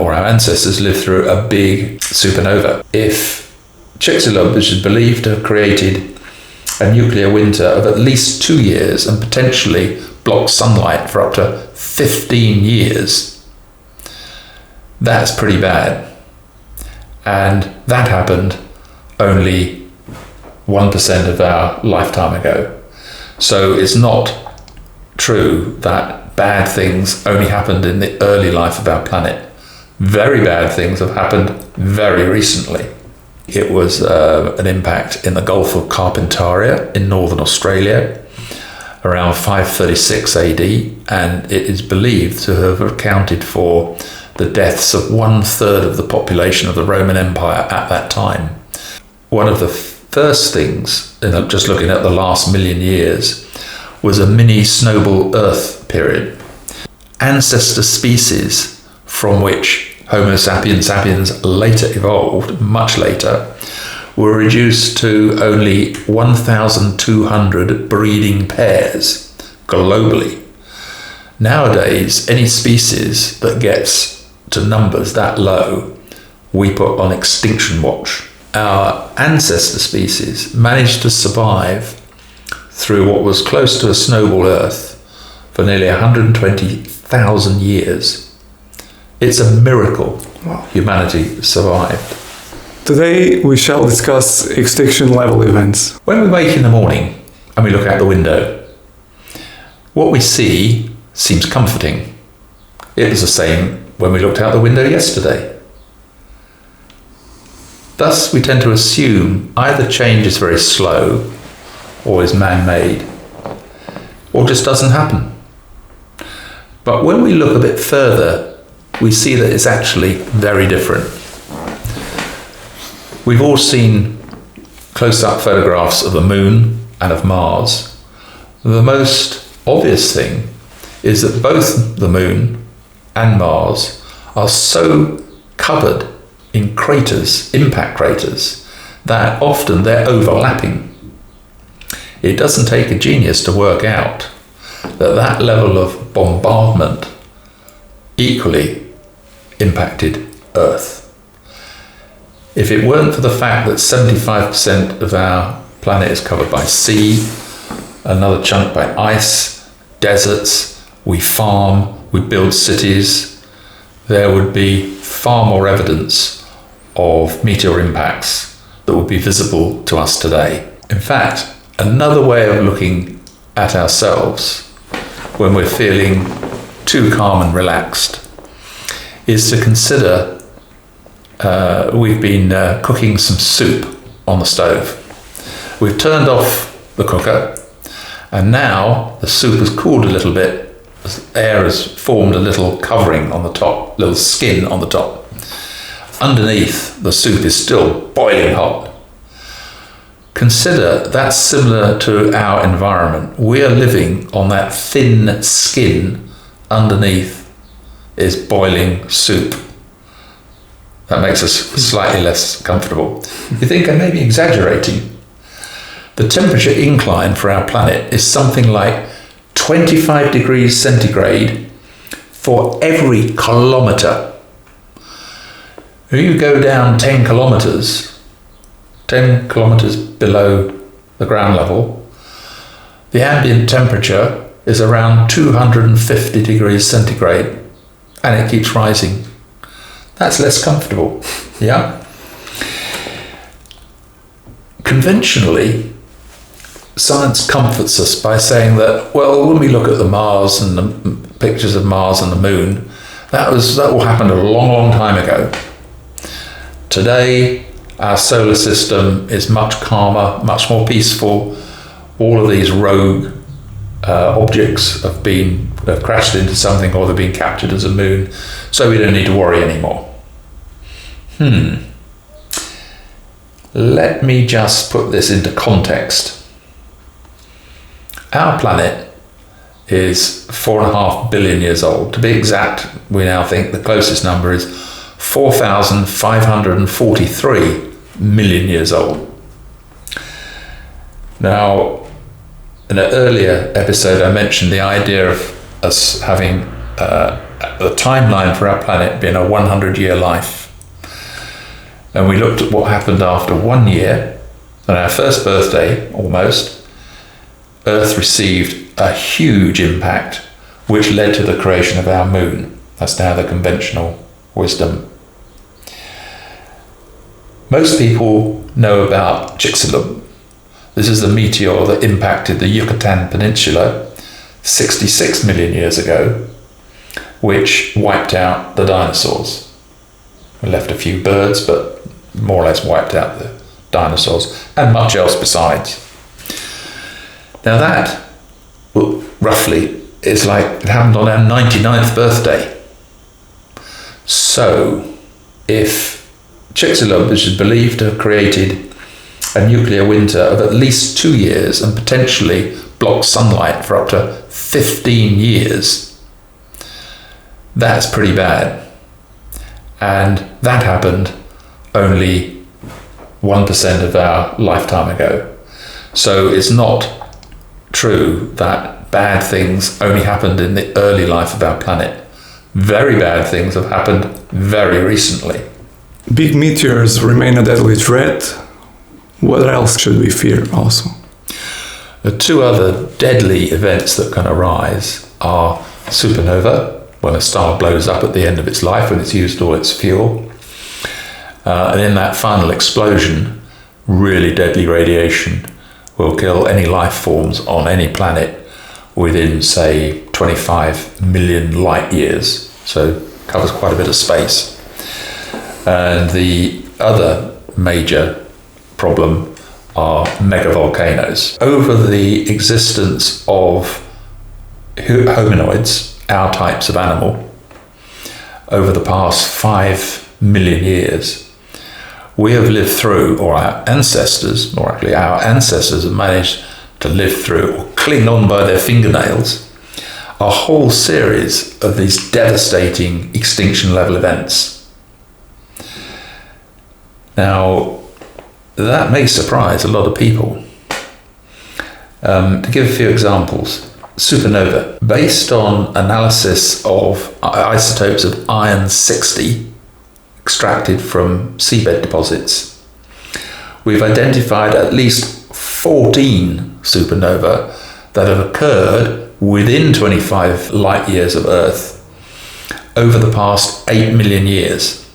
or our ancestors lived through a big supernova. If Chicxulub is believed to have created a nuclear winter of at least 2 years and potentially blocked sunlight for up to 15 years, that's pretty bad. And that happened only 1% of our lifetime ago. So it's not true that bad things only happened in the early life of our planet. Very bad things have happened very recently. It was an impact in the Gulf of Carpentaria in northern Australia around 536 AD, and it is believed to have accounted for the deaths of 1/3 of the population of the Roman Empire at that time. One of the first things, just looking at the last million years, was a mini snowball Earth period. Ancestor species from which Homo sapiens sapiens later evolved, much later, were reduced to only 1,200 breeding pairs globally. Nowadays, any species that gets to numbers that low, we put on extinction watch. Our ancestor species managed to survive through what was close to a snowball Earth for nearly 120,000 years. It's a miracle humanity survived. Today we shall discuss extinction level events. When we wake in the morning and we look out the window, what we see seems comforting. It was the same when we looked out the window yesterday. Thus, we tend to assume either change is very slow, or is man-made, or just doesn't happen. But when we look a bit further, we see that it's actually very different. We've all seen close-up photographs of the moon and of Mars. The most obvious thing is that both the moon and Mars are so covered in craters, impact craters, that often they're overlapping. It doesn't take a genius to work out that that level of bombardment equally impacted Earth. If it weren't for the fact that 75% of our planet is covered by sea, another chunk by ice, deserts, we farm, we build cities, there would be far more evidence of meteor impacts that would be visible to us today. In fact, another way of looking at ourselves when we're feeling too calm and relaxed is to consider we've been cooking some soup on the stove. We've turned off the cooker, and now the soup has cooled a little bit. Air has formed a little covering on the top, little skin on the top. Underneath, the soup is still boiling hot. Consider that's similar to our environment. We are living on that thin skin. Underneath is boiling soup. That makes us slightly less comfortable. You think I may be exaggerating? The temperature incline for our planet is something like 25 degrees centigrade for every kilometre. If you go down 10 kilometres below the ground level, the ambient temperature is around 250 degrees centigrade, and it keeps rising. That's less comfortable, yeah? Conventionally, science comforts us by saying that, well, when we look at the Mars and the pictures of Mars and the moon, that all happened a long, long time ago. Today, our solar system is much calmer, much more peaceful. All of these rogue objects have crashed into something, or they've been captured as a moon, so we don't need to worry anymore. Let me just put this into context. Our planet is 4.5 billion years old. To be exact, we now think the closest number is 4,543 million years old. Now, in an earlier episode, I mentioned the idea of us having the timeline for our planet being a 100-year life. And we looked at what happened after 1 year, on our first birthday almost, Earth received a huge impact which led to the creation of our moon. That's now the conventional wisdom. Most people know about Chicxulub. This is the meteor that impacted the Yucatan Peninsula 66 million years ago, which wiped out the dinosaurs. We left a few birds, but more or less wiped out the dinosaurs and much else besides. Now that, roughly, is like it happened on our 99th birthday. So, if Chicxulub, which is believed to have created a nuclear winter of at least 2 years and potentially blocked sunlight for up to 15 years, that's pretty bad. And that happened only 1% of our lifetime ago. So it's not true that bad things only happened in the early life of our planet. Very bad things have happened very recently. Big meteors remain a deadly threat. What else should we fear also? The two other deadly events that can arise are supernova, when a star blows up at the end of its life when it's used all its fuel. And in that final explosion, really deadly radiation will kill any life forms on any planet within, say, 25 million light years. So covers quite a bit of space. And the other major problem are megavolcanoes. Over the existence of hominoids, our types of animal, over the past 5 million years, we have lived through, or our ancestors have managed to live through or cling on by their fingernails, a whole series of these devastating extinction level events. Now, that may surprise a lot of people. To give a few examples, supernova, based on analysis of isotopes of iron-60 extracted from seabed deposits, we've identified at least 14 supernova that have occurred within 25 light years of Earth over the past 8 million years.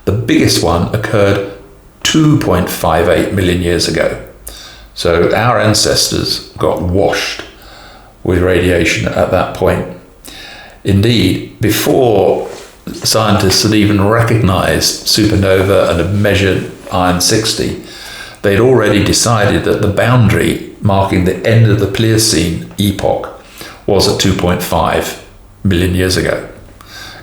The biggest one occurred 2.58 million years ago. So our ancestors got washed with radiation at that point. Indeed, before scientists had even recognized supernova and had measured iron-60, they'd already decided that the boundary marking the end of the Pliocene epoch was at 2.5 million years ago.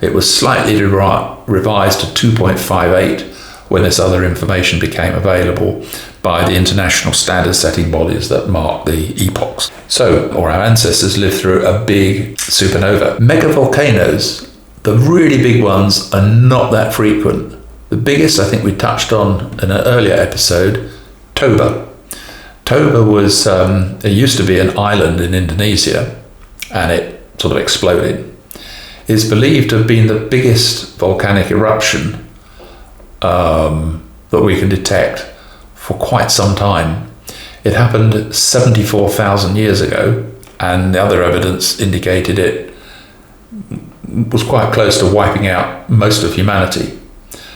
It was slightly revised to 2.58 when this other information became available by the international standard setting bodies that mark the epochs. So, our ancestors lived through a big supernova. Megavolcanoes, the really big ones, are not that frequent. The biggest, I think we touched on in an earlier episode, Toba. Toba was, it used to be an island in Indonesia, and it sort of exploded. It's believed to have been the biggest volcanic eruption that we can detect for quite some time. It happened 74,000 years ago, and the other evidence indicated it was quite close to wiping out most of humanity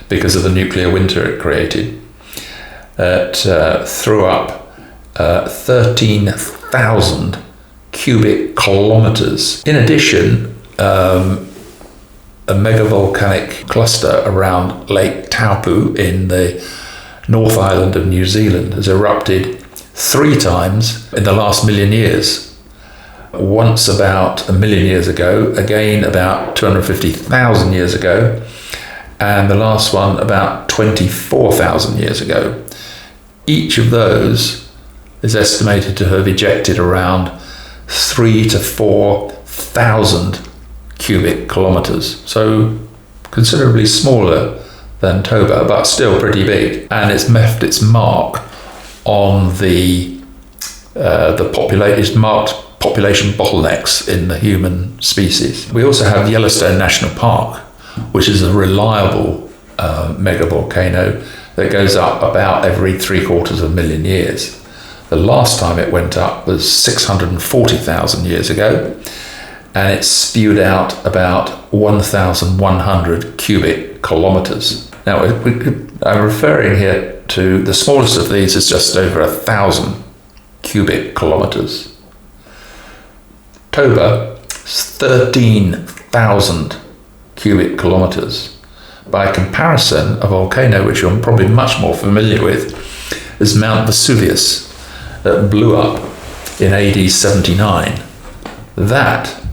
because of the nuclear winter it created. It threw up 13,000 cubic kilometers. In addition, a megavolcanic cluster around Lake Taupo in the North Island of New Zealand has erupted 3 times in the last million years. Once about 1 million years ago, again about 250,000 years ago, and the last one about 24,000 years ago. Each of those is estimated to have ejected around 3,000 to 4,000 cubic kilometers, so considerably smaller than Toba, but still pretty big. And it's left its mark on the population. It's marked population bottlenecks in the human species. We also have Yellowstone National Park, which is a reliable megavolcano that goes up about every 750,000 years. The last time it went up was 640,000 years ago, and it spewed out about 1,100 cubic kilometers. Now, I'm referring here to the smallest of these is just over 1,000 cubic kilometers. Toba is 13,000 cubic kilometers. By comparison, a volcano which you're probably much more familiar with is Mount Vesuvius, that blew up in AD 79. That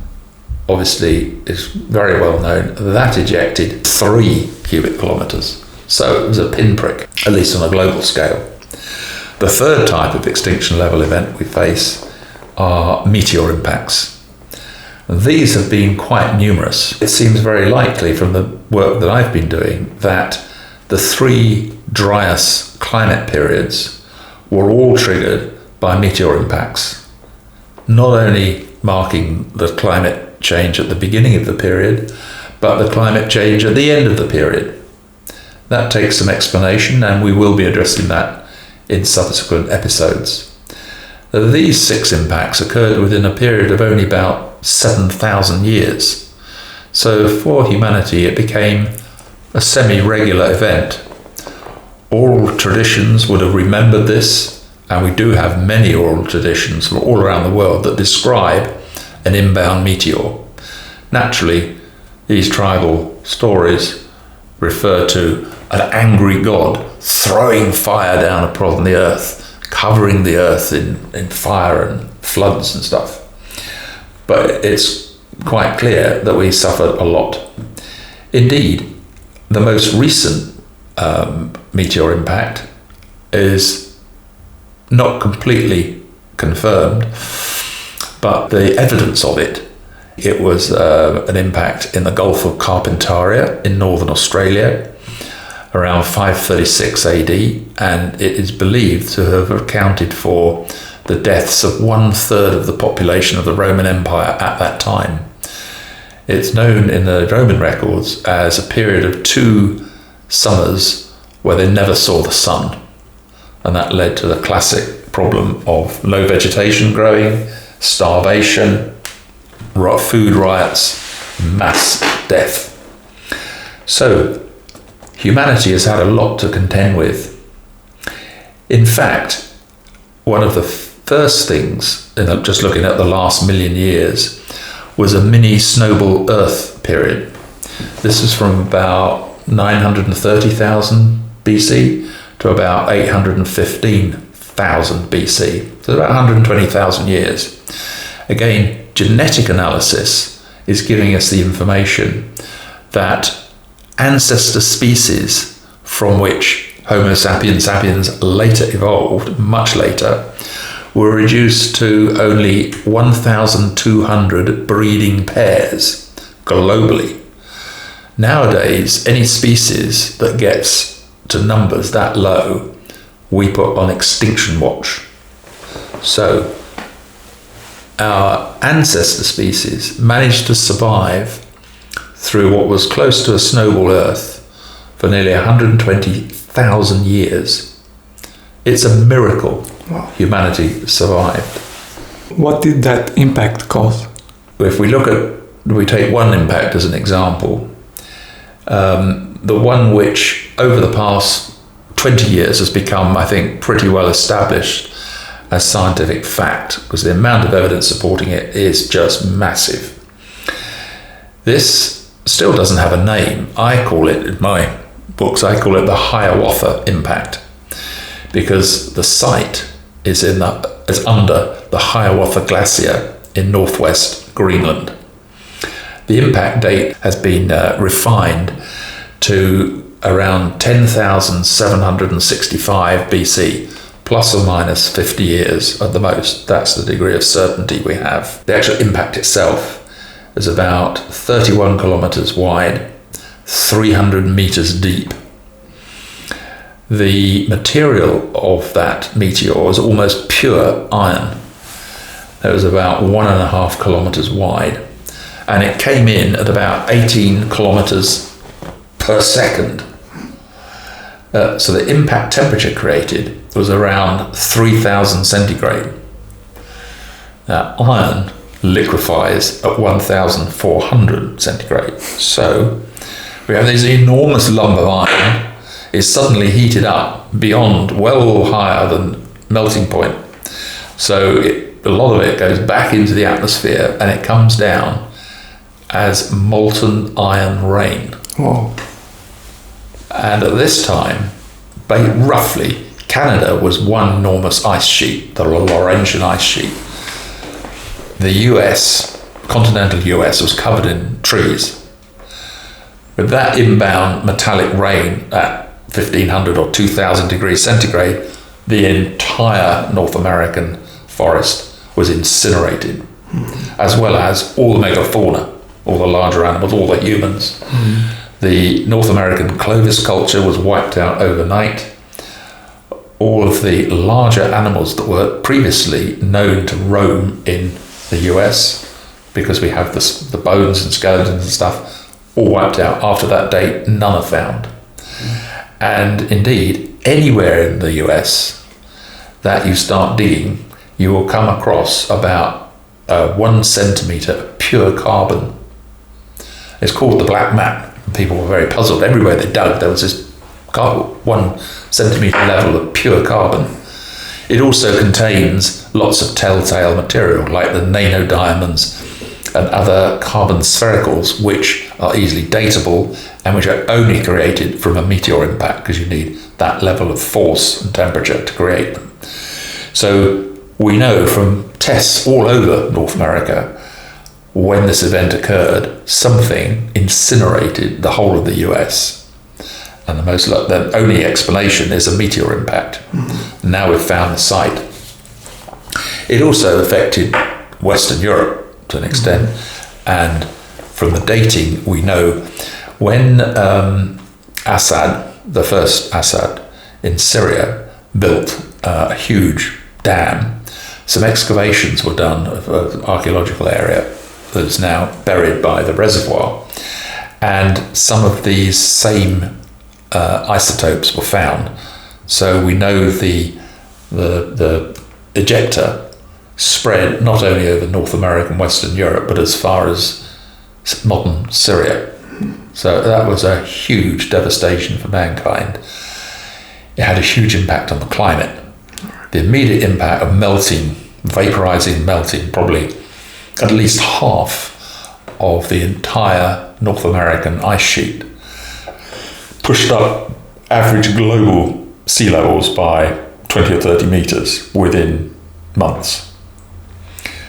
obviously is very well known. That ejected 3 cubic kilometers. So it was a pinprick, at least on a global scale. The third type of extinction level event we face are meteor impacts. These have been quite numerous. It seems very likely from the work that I've been doing that the 3 driest climate periods were all triggered by meteor impacts, not only marking the climate change at the beginning of the period, but the climate change at the end of the period. That takes some explanation, and we will be addressing that in subsequent episodes. These 6 impacts occurred within a period of only about 7,000 years. So for humanity, it became a semi-regular event. Oral traditions would have remembered this, and we do have many oral traditions from all around the world that describe an inbound meteor. Naturally, these tribal stories refer to an angry god throwing fire down upon the earth, covering the earth in fire and floods and stuff. But it's quite clear that we suffered a lot. Indeed, the most recent meteor impact is not completely confirmed, but the evidence of it was an impact in the Gulf of Carpentaria in northern Australia around 536 AD, and it is believed to have accounted for the deaths of 1/3 of the population of the Roman Empire at that time. It's known in the Roman records as a period of 2 summers where they never saw the sun, and that led to the classic problem of low vegetation growing, starvation, food riots, mass death. So humanity has had a lot to contend with. In fact, one of the first things, just looking at the last million years, was a mini snowball Earth period. This is from about 930,000 BC to about 815,000 BC. So about 120,000 years. Again, genetic analysis is giving us the information that ancestor species from which Homo sapiens sapiens later evolved, much later, were reduced to only 1,200 breeding pairs globally. Nowadays, any species that gets to numbers that low, we put on extinction watch. So, our ancestor species managed to survive through what was close to a snowball Earth for nearly 120,000 years. It's a miracle humanity survived. What did that impact cause? If we take one impact as an example, the one which over the past 20 years has become, I think, pretty well established as scientific fact, because the amount of evidence supporting it is just massive. This still doesn't have a name. I call it, in my books, I call it the Hiawatha impact, because the site is under the Hiawatha Glacier in northwest Greenland. The impact date has been refined to around 10,765 BC, plus or minus 50 years at the most. That's the degree of certainty we have. The actual impact itself is about 31 kilometers wide, 300 meters deep. The material of that meteor is almost pure iron. It was about 1.5 kilometers wide, and it came in at about 18 kilometers per second. So the impact temperature created was around 3,000 centigrade. Now, iron liquefies at 1,400 centigrade. So we have this enormous lump of iron is suddenly heated up beyond, well higher than melting point. So a lot of it goes back into the atmosphere and it comes down as molten iron rain. Wow. And at this time, roughly, Canada was one enormous ice sheet, the Laurentian ice sheet. The US, continental US, was covered in trees. With that inbound metallic rain at 1,500 or 2,000 degrees centigrade, the entire North American forest was incinerated, as well as all the megafauna, all the larger animals, all the humans. The North American Clovis culture was wiped out overnight. All of the larger animals that were previously known to roam in the US, because we have the bones and skeletons and stuff, all wiped out. After that date, none are found. And indeed, anywhere in the US that you start digging, you will come across about 1 centimetre of pure carbon. It's called the black mat. People were very puzzled. Everywhere they dug, there was this 1 centimetre level of pure carbon. It also contains lots of telltale material, like the nanodiamonds and other carbon sphericals, which are easily datable and which are only created from a meteor impact, because you need that level of force and temperature to create them. So we know from tests all over North America, when this event occurred, something incinerated the whole of the US. And the only explanation is a meteor impact. Now we've found the site. It also affected Western Europe to an extent, and from the dating we know when Assad, the first Assad in Syria, built a huge dam, some excavations were done of an archaeological area that's now buried by the reservoir, and some of these same isotopes were found. So we know the ejector spread not only over North America and Western Europe, but as far as modern Syria. So that was a huge devastation for mankind. It had a huge impact on the climate. The immediate impact of melting, vaporizing, melting, probably at least half of the entire North American ice sheet, pushed up average global sea levels by 20 or 30 meters within months.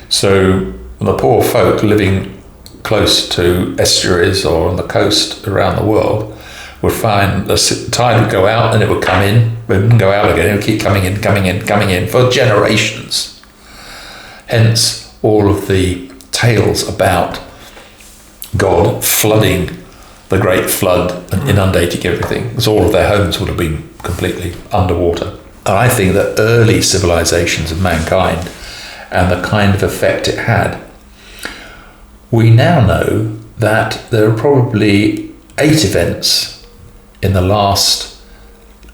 So the poor folk living close to estuaries or on the coast around the world would find the tide would go out and it would come in, but it wouldn't go out again, it would keep coming in for generations. Hence all of the tales about God flooding the Great Flood and inundating everything, because all of their homes would have been completely underwater. And I think that early civilizations of mankind and the kind of effect it had, we now know that there are probably 8 events in the last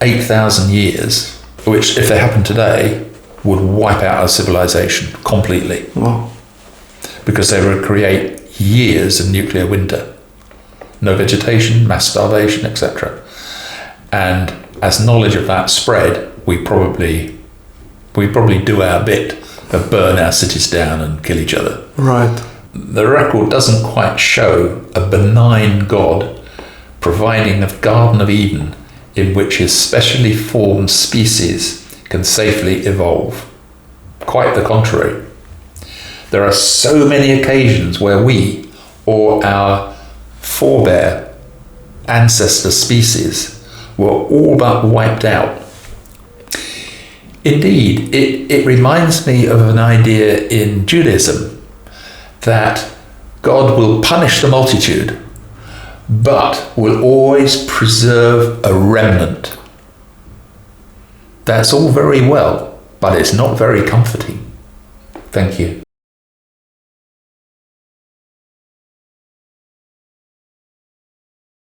8,000 years, which, if they happened today, would wipe out our civilization completely. Wow. Because they would create years of nuclear winter. No vegetation, mass starvation, etc. And as knowledge of that spread, we probably do our bit of burn our cities down and kill each other. Right. The record doesn't quite show a benign God providing a Garden of Eden in which his specially formed species can safely evolve. Quite the contrary. There are so many occasions where we, or our forebear ancestor species, were all but wiped out. Indeed, it reminds me of an idea in Judaism that God will punish the multitude, but will always preserve a remnant. That's all very well, but it's not very comforting. Thank you.